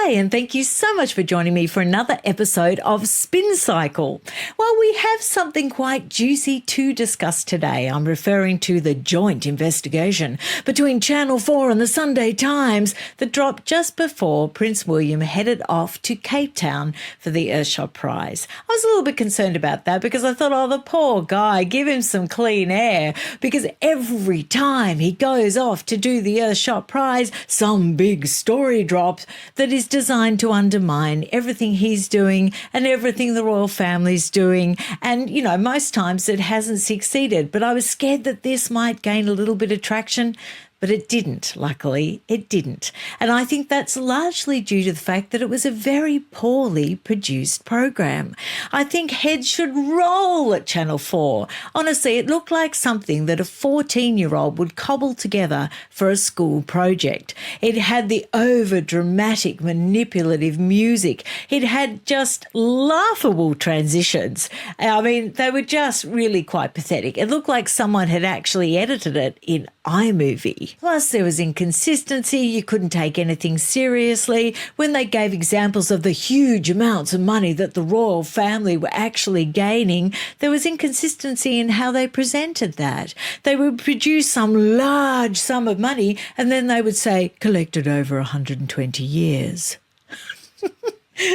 Hi, and thank you so much for joining me for another episode of Spin Cycle. Well, we have something quite juicy to discuss today. I'm referring to the joint investigation between Channel 4 and the Sunday Times that dropped just before Prince William headed off to Cape Town for the Earthshot Prize. I was a little bit concerned about that because I thought, oh, the poor guy, give him some clean air, because every time he goes off to do the Earthshot Prize, some big story drops that is designed to undermine everything he's doing and everything the royal family's doing. And, you know, most times it hasn't succeeded, but I was scared that this might gain a little bit of traction. But it didn't, luckily, it didn't. And I think that's largely due to the fact that it was a very poorly produced program. I think heads should roll at Channel 4. Honestly, it looked like something that a 14-year-old would cobble together for a school project. It had the over-dramatic, manipulative music. It had just laughable transitions. I mean, they were just really quite pathetic. It looked like someone had actually edited it in iMovie. Plus, there was inconsistency. You couldn't take anything seriously. When they gave examples of the huge amounts of money that the royal family were actually gaining, there was inconsistency in how they presented that. They would produce some large sum of money and then they would say, collected over 120 years.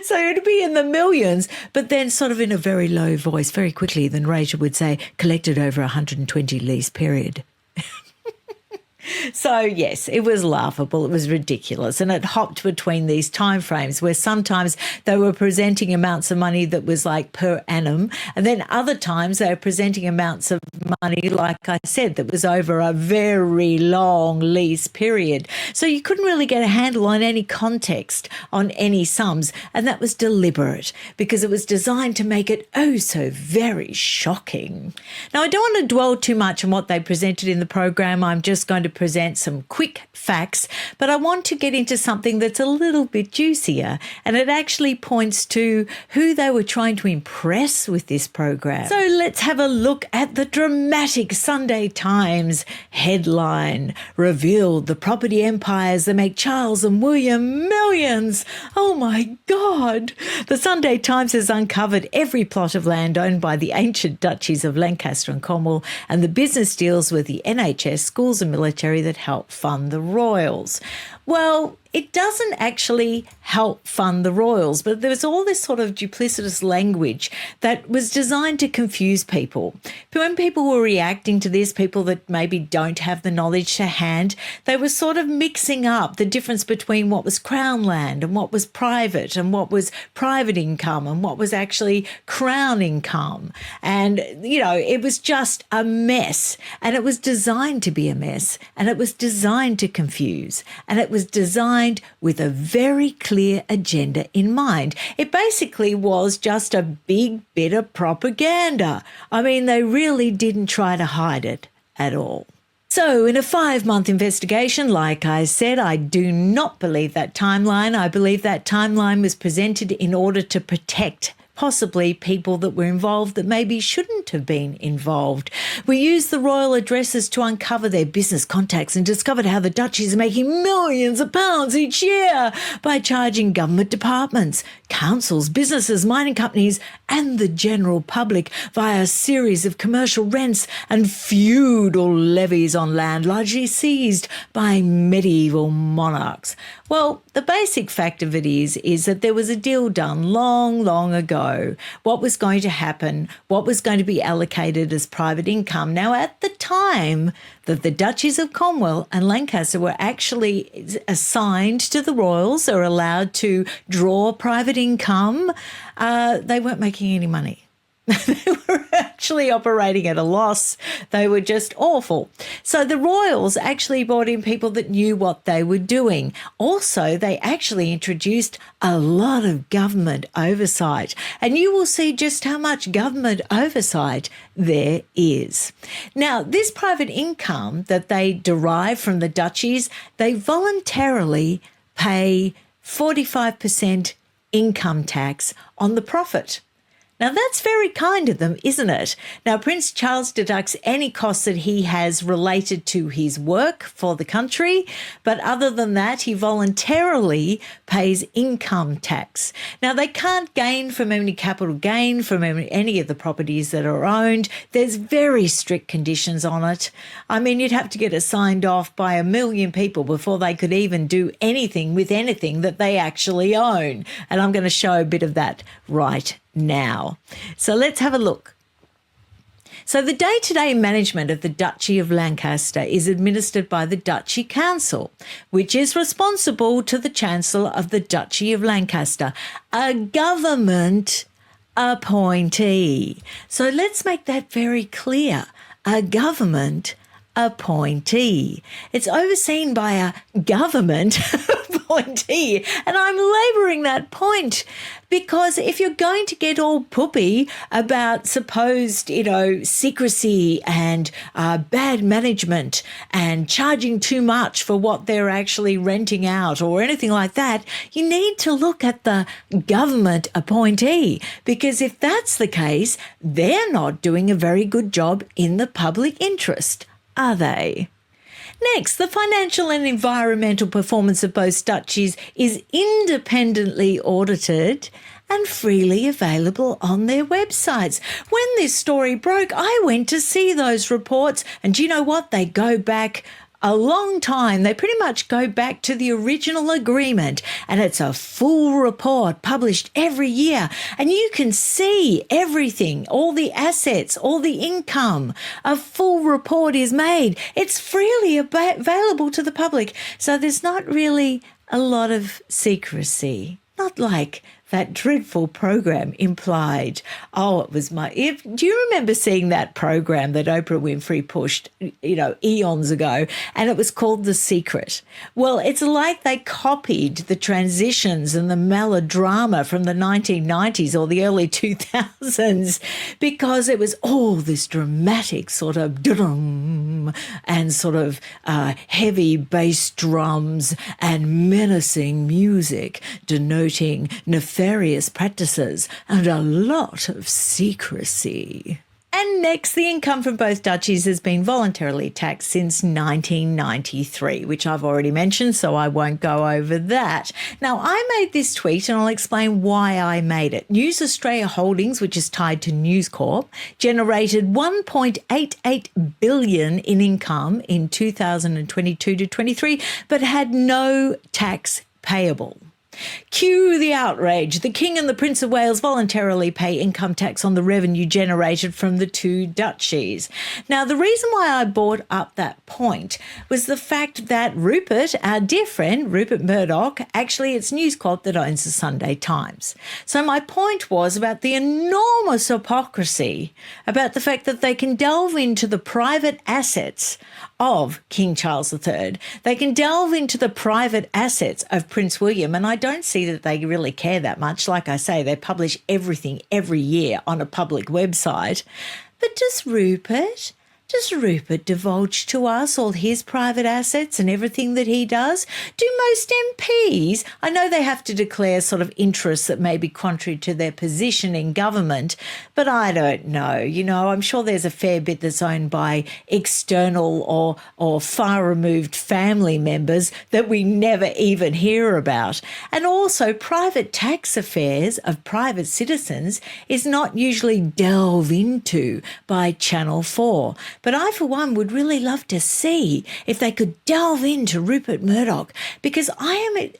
So it'd be in the millions, but then sort of in a very low voice, very quickly, then Rachel would say, collected over 120 lease period. So, yes, it was laughable. It was ridiculous. And it hopped between these timeframes where sometimes they were presenting amounts of money that was like per annum. And then other times they were presenting amounts of money, like I said, that was over a very long lease period. So you couldn't really get a handle on any context on any sums. And that was deliberate because it was designed to make it oh so very shocking. Now, I don't want to dwell too much on what they presented in the program. I'm just going to present some quick facts, but I want to get into something that's a little bit juicier, and it actually points to who they were trying to impress with this program. So let's have a look at the dramatic Sunday Times headline. Revealed the property empires that make Charles and William millions. Oh my God. The Sunday Times has uncovered every plot of land owned by the ancient duchies of Lancaster and Cornwall and the business deals with the NHS, schools and military that help fund the royals. Well, it doesn't actually help fund the royals, but there was all this sort of duplicitous language that was designed to confuse people. But when people were reacting to this, people that maybe don't have the knowledge to hand, they were sort of mixing up the difference between what was crown land and what was private and what was private income and what was actually crown income. And, you know, it was just a mess, and it was designed to be a mess, and it was designed to confuse, and it was designed with a very clear agenda in mind. It basically was just a big bit of propaganda. I mean, they really didn't try to hide it at all. So in a 5-month investigation, like I said, I do not believe that timeline. I believe that timeline was presented in order to protect possibly people that were involved that maybe shouldn't have been involved. We used the royal addresses to uncover their business contacts and discovered how the duchies are making millions of pounds each year by charging government departments, councils, businesses, mining companies and the general public via a series of commercial rents and feudal levies on land largely seized by medieval monarchs. Well, the basic fact of it is that there was a deal done long, long ago. What was going to happen, what was going to be allocated as private income. Now, at the time that the Duchies of Cornwall and Lancaster were actually assigned to the royals or allowed to draw private income, they weren't making any money. They were actually operating at a loss. They were just awful. So the royals actually brought in people that knew what they were doing. Also, they actually introduced a lot of government oversight. And you will see just how much government oversight there is. Now, this private income that they derive from the duchies, they voluntarily pay 45% income tax on the profit. Now, that's very kind of them, isn't it? Now, Prince Charles deducts any costs that he has related to his work for the country, but other than that, he voluntarily pays income tax. Now, they can't gain from any capital gain from any of the properties that are owned. There's very strict conditions on it. I mean, you'd have to get it signed off by 1 million people before they could even do anything with anything that they actually own. And I'm going to show a bit of that right now. So let's have a look. So the day-to-day management of the Duchy of Lancaster is administered by the Duchy Council, which is responsible to the Chancellor of the Duchy of Lancaster, a government appointee. So let's make that very clear. A government appointee. It's overseen by a government appointee. And I'm labouring that point because if you're going to get all poopy about supposed, secrecy and bad management and charging too much for what they're actually renting out or anything like that, you need to look at the government appointee, because if that's the case, they're not doing a very good job in the public interest, are they? Next, the financial and environmental performance of both duchies is independently audited and freely available on their websites. When this story broke, I went to see those reports, and do you know what? They go back a long time. They pretty much go back to the original agreement, and it's a full report published every year, and you can see everything, all the assets, all the income. A full report is made. It's freely available to the public, so there's not really a lot of secrecy, not like that dreadful program implied. Oh, it was do you remember seeing that program that Oprah Winfrey pushed, eons ago, and it was called The Secret? Well, it's like they copied the transitions and the melodrama from the 1990s or the early 2000s, because it was all this dramatic sort of dum and sort of heavy bass drums and menacing music denoting nefarious practices and a lot of secrecy. And next, the income from both duchies has been voluntarily taxed since 1993, which I've already mentioned, so I won't go over that. Now, I made this tweet, and I'll explain why I made it. News Australia Holdings, which is tied to News Corp, generated $1.88 billion in income in 2022 to 23, but had no tax payable. Cue the outrage. The King and the Prince of Wales voluntarily pay income tax on the revenue generated from the two duchies. Now, the reason why I brought up that point was the fact that Rupert, our dear friend, Rupert Murdoch, actually it's News Corp that owns the Sunday Times. So my point was about the enormous hypocrisy about the fact that they can delve into the private assets of King Charles III. They can delve into the private assets of Prince William, and I don't see that they really care that much. Like I say, they publish everything every year on a public website. But does Rupert divulge to us all his private assets and everything that he does? Do most MPs? I know they have to declare sort of interests that may be contrary to their position in government, but I don't know. I'm sure there's a fair bit that's owned by external or far-removed family members that we never even hear about. And also, private tax affairs of private citizens is not usually delved into by Channel 4. But I, for one, would really love to see if they could delve into Rupert Murdoch, because I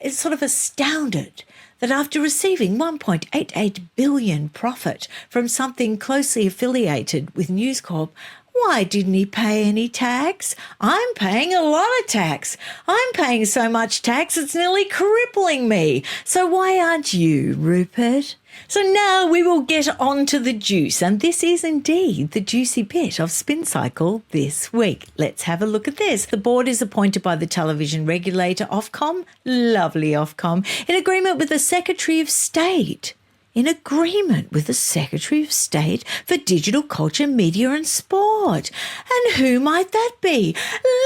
am sort of astounded that after receiving $1.88 billion profit from something closely affiliated with News Corp, why didn't he pay any tax? I'm paying a lot of tax. I'm paying so much tax it's nearly crippling me. So why aren't you, Rupert? So now we will get on to the juice, and this is indeed the juicy bit of Spin Cycle this week. Let's have a look at this. The board is appointed by the television regulator Ofcom, lovely Ofcom, in agreement with the Secretary of State. in agreement with the Secretary of State for Digital Culture, Media and Sport. And who might that be?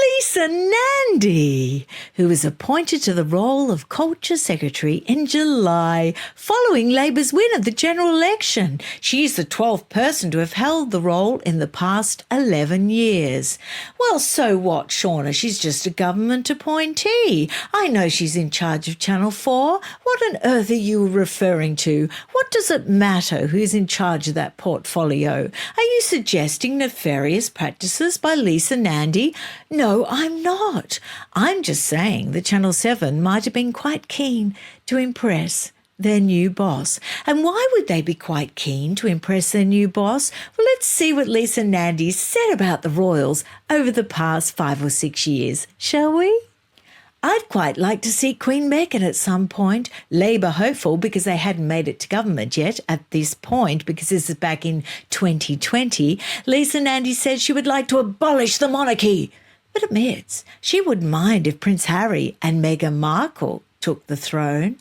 Lisa Nandy, who was appointed to the role of Culture Secretary in July, following Labor's win at the general election. She's the 12th person to have held the role in the past 11 years. Well, so what, Shauna? She's just a government appointee. I know she's in charge of Channel 4. What on earth are you referring to? What does it matter who's in charge of that portfolio? Are you suggesting nefarious practices by Lisa Nandy? No, I'm not. I'm just saying that Channel 7 might have been quite keen to impress their new boss. And why would they be quite keen to impress their new boss? Well, let's see what Lisa Nandy said about the royals over the past 5 or 6 years, shall we? I'd quite like to see Queen Meghan at some point. Labour hopeful because they hadn't made it to government yet at this point, because this is back in 2020. Lisa Nandy said she would like to abolish the monarchy, but admits she wouldn't mind if Prince Harry and Meghan Markle took the throne.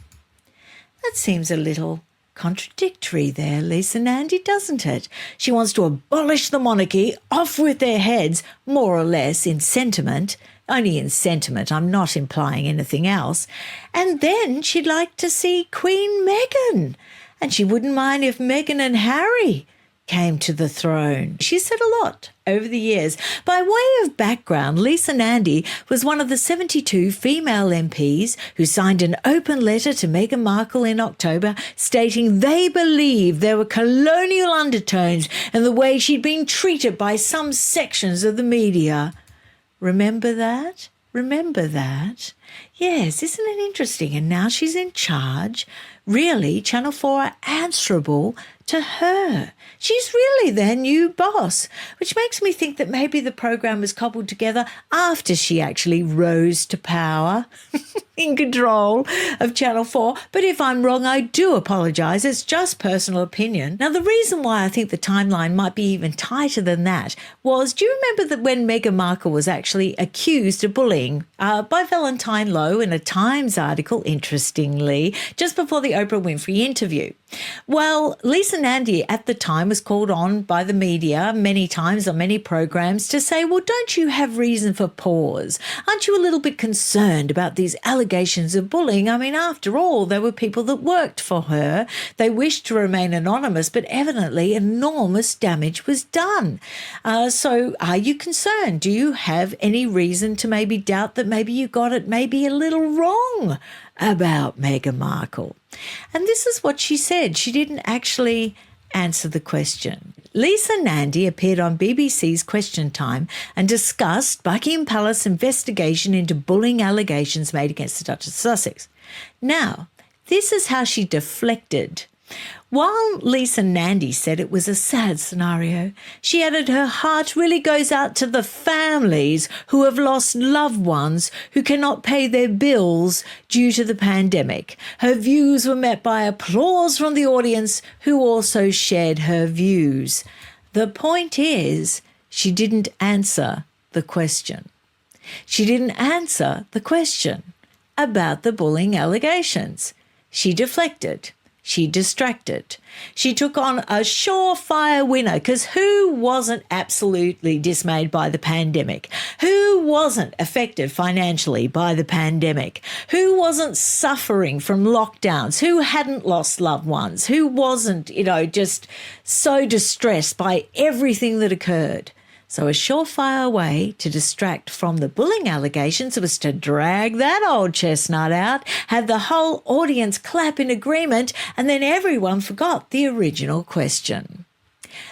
That seems a little contradictory there, Lisa Nandy, doesn't it? She wants to abolish the monarchy, off with their heads, more or less in sentiment. Only in sentiment, I'm not implying anything else. And then she'd like to see Queen Meghan. And she wouldn't mind if Meghan and Harry came to the throne. She said a lot over the years. By way of background, Lisa Nandy was one of the 72 female MPs who signed an open letter to Meghan Markle in October stating they believed there were colonial undertones in the way she'd been treated by some sections of the media. Remember that? Remember that? Yes, isn't it interesting? And now she's in charge. Really, Channel 4 are answerable to her. She's really their new boss, which makes me think that maybe the program was cobbled together after she actually rose to power in control of Channel 4. But if I'm wrong, I do apologise. It's just personal opinion. Now, the reason why I think the timeline might be even tighter than that was, do you remember that when Meghan Markle was actually accused of bullying by Valentine Lowe in a Times article, interestingly, just before the Oprah Winfrey interview? Well, Lisa Nandy at the time was called on by the media many times on many programs to say, well, don't you have reason for pause? Aren't you a little bit concerned about these allegations of bullying? I mean, after all, there were people that worked for her. They wished to remain anonymous, but evidently enormous damage was done. So are you concerned? Do you have any reason to maybe doubt that maybe you got it maybe a little wrong about Meghan Markle? And this is what she said. She didn't actually answer the question. Lisa Nandy appeared on BBC's Question Time and discussed Buckingham Palace investigation into bullying allegations made against the Duchess of Sussex. Now, this is how she deflected. While Lisa Nandy said it was a sad scenario, she added her heart really goes out to the families who have lost loved ones who cannot pay their bills due to the pandemic. Her views were met by applause from the audience who also shared her views. The point is, she didn't answer the question. She didn't answer the question about the bullying allegations. She deflected. She distracted. She took on a surefire winner, because who wasn't absolutely dismayed by the pandemic? Who wasn't affected financially by the pandemic? Who wasn't suffering from lockdowns? Who hadn't lost loved ones? Who wasn't, just so distressed by everything that occurred? So a surefire way to distract from the bullying allegations was to drag that old chestnut out, have the whole audience clap in agreement, and then everyone forgot the original question.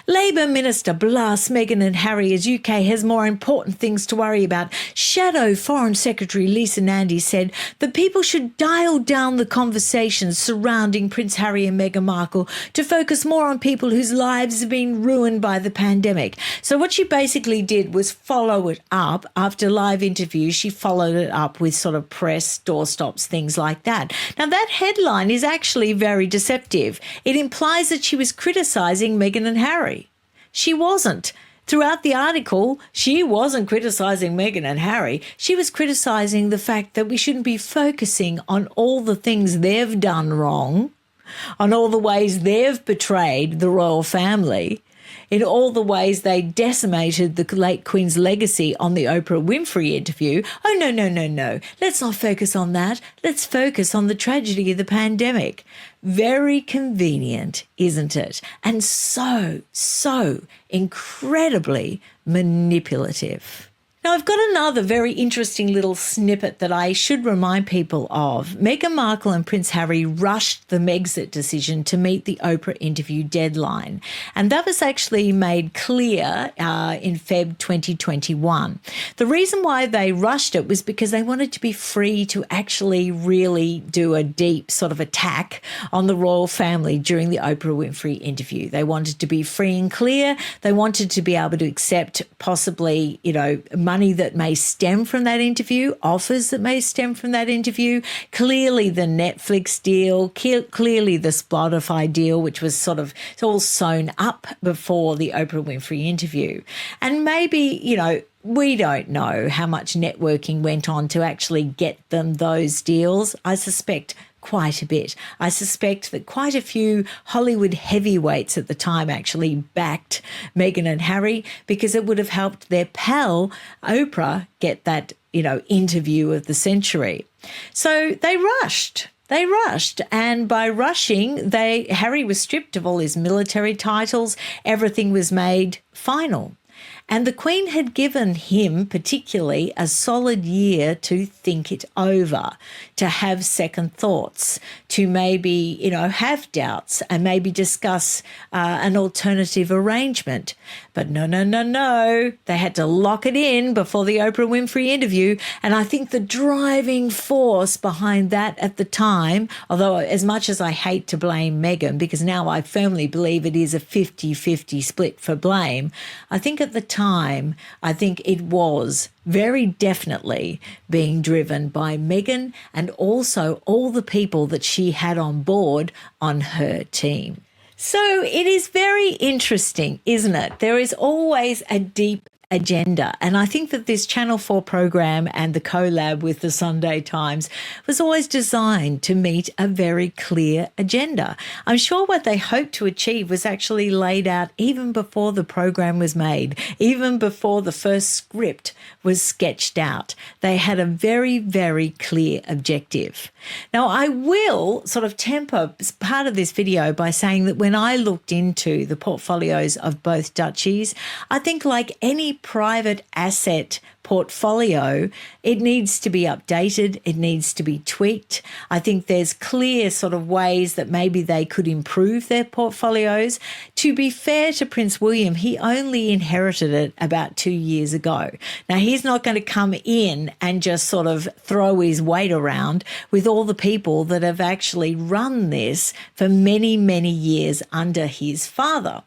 Labour Minister blasts Meghan and Harry as UK has more important things to worry about. Shadow Foreign Secretary Lisa Nandy said that people should dial down the conversations surrounding Prince Harry and Meghan Markle to focus more on people whose lives have been ruined by the pandemic. So what she basically did was follow it up. After live interviews, she followed it up with sort of press, doorstops, things like that. Now, that headline is actually very deceptive. It implies that she was criticising Meghan and Harry. She wasn't. Throughout the article, she wasn't criticising Meghan and Harry. She was criticising the fact that we shouldn't be focusing on all the things they've done wrong on all the ways they've betrayed the royal family, in all the ways they decimated the late Queen's legacy on the Oprah Winfrey interview. Oh, no, no, no, no. Let's not focus on that. Let's focus on the tragedy of the pandemic. Very convenient, isn't it? And so incredibly manipulative. Now, I've got another very interesting little snippet that I should remind people of. Meghan Markle and Prince Harry rushed the Megxit decision to meet the Oprah interview deadline. And that was actually made clear in Feb 2021. The reason why they rushed it was because they wanted to be free to actually really do a deep sort of attack on the royal family during the Oprah Winfrey interview. They wanted to be free and clear. They wanted to be able to accept possibly, money that may stem from that interview, offers that may stem from that interview, clearly the Netflix deal, clearly the Spotify deal, which was sort of it's all sewn up before the Oprah Winfrey interview. And maybe, we don't know how much networking went on to actually get them those deals. I suspect quite a bit. I suspect that quite a few Hollywood heavyweights at the time actually backed Meghan and Harry because it would have helped their pal Oprah get that, interview of the century. So they rushed. And by rushing, Harry was stripped of all his military titles. Everything was made final. And the Queen had given him particularly a solid year to think it over, to have second thoughts, to maybe, have doubts and maybe discuss an alternative arrangement. But no. They had to lock it in before the Oprah Winfrey interview. And I think the driving force behind that at the time, although as much as I hate to blame Meghan, because now I firmly believe it is a 50-50 split for blame, I think at the time, it was very definitely being driven by Meghan and also all the people that she had on board on her team. So it is very interesting, isn't it? There is always a deep agenda. And I think that this Channel 4 program and the collab with the Sunday Times was always designed to meet a very clear agenda. I'm sure what they hoped to achieve was actually laid out even before the program was made, even before the first script was sketched out. They had a very, very clear objective. Now, I will sort of temper part of this video by saying that when I looked into the portfolios of both duchies, I think like any private asset portfolio, it needs to be updated, it needs to be tweaked. I think there's clear sort of ways that maybe they could improve their portfolios. To be fair to Prince William, he only inherited it about 2 years ago. Now, he's not going to come in and just sort of throw his weight around with all the people that have actually run this for many, many years under his father.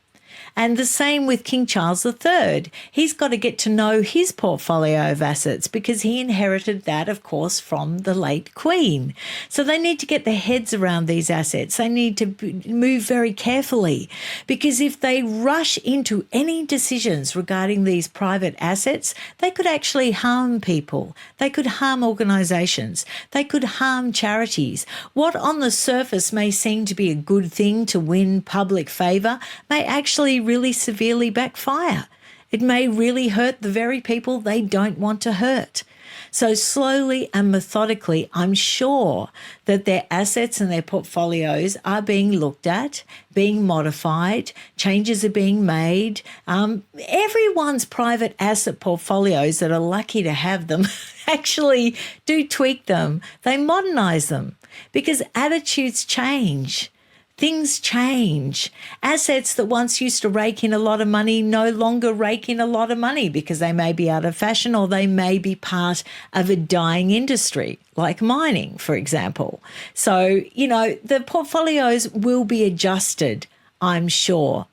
And the same with King Charles III. He's got to get to know his portfolio of assets because he inherited that, of course, from the late Queen. So they need to get their heads around these assets. They need to move very carefully because if they rush into any decisions regarding these private assets, they could actually harm people. They could harm organisations. They could harm charities. What on the surface may seem to be a good thing to win public favour may actually really severely backfire. It may really hurt the very people they don't want to hurt. So slowly and methodically, I'm sure that their assets and their portfolios are being looked at, being modified, changes are being made. Everyone's private asset portfolios that are lucky to have them actually do tweak them. They modernise them because attitudes change. Things change. Assets that once used to rake in a lot of money no longer rake in a lot of money because they may be out of fashion or they may be part of a dying industry, like mining, for example. So, the portfolios will be adjusted, I'm sure.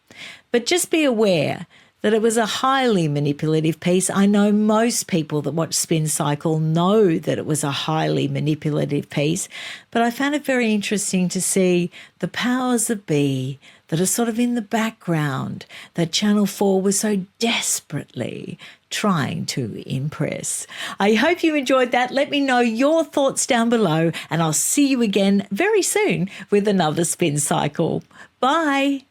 But just be aware that it was a highly manipulative piece. I know most people that watch Spin Cycle know that it was a highly manipulative piece, but I found it very interesting to see the powers that be that are sort of in the background that Channel 4 was so desperately trying to impress. I hope you enjoyed that. Let me know your thoughts down below, and I'll see you again very soon with another spin cycle. Bye.